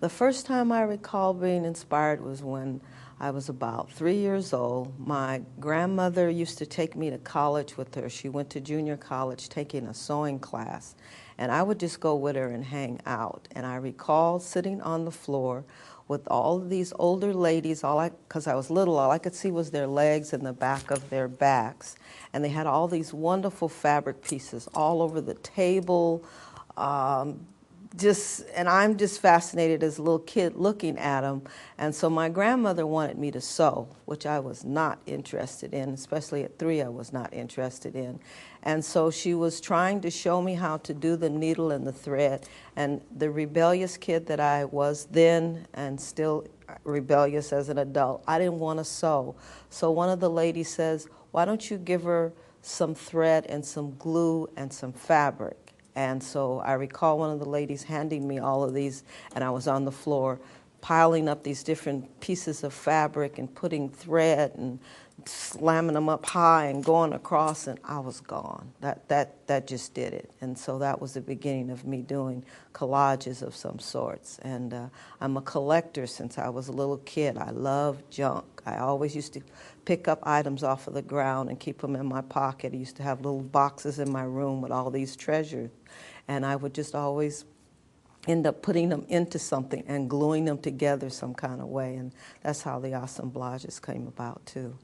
The first time I recall being inspired was when I was about 3 years old. My grandmother used to take me to college with her. She went to junior college taking a sewing class, and I would just go with her and hang out. And I recall sitting on the floor with all of these older ladies, because I was little, all I could see was their legs and the back of their backs. And they had all these wonderful fabric pieces all over the table, and I'm just fascinated as a little kid looking at them. And so my grandmother wanted me to sew, which I was not interested in, especially at 3 I was not interested in. And so she was trying to show me how to do the needle and the thread. And the rebellious kid that I was then, and still rebellious as an adult, I didn't want to sew. So one of the ladies says, "Why don't you give her some thread and some glue and some fabric?" And so I recall one of the ladies handing me all of these, and I was on the floor piling up these different pieces of fabric and putting thread and slamming them up high and going across, and I was gone. That just did it. And so that was the beginning of me doing collages of some sorts. And I'm a collector since I was a little kid. I love junk. I always used to pick up items off of the ground and keep them in my pocket. I used to have little boxes in my room with all these treasures. And I would just always end up putting them into something and gluing them together some kind of way. And that's how the assemblages came about, too.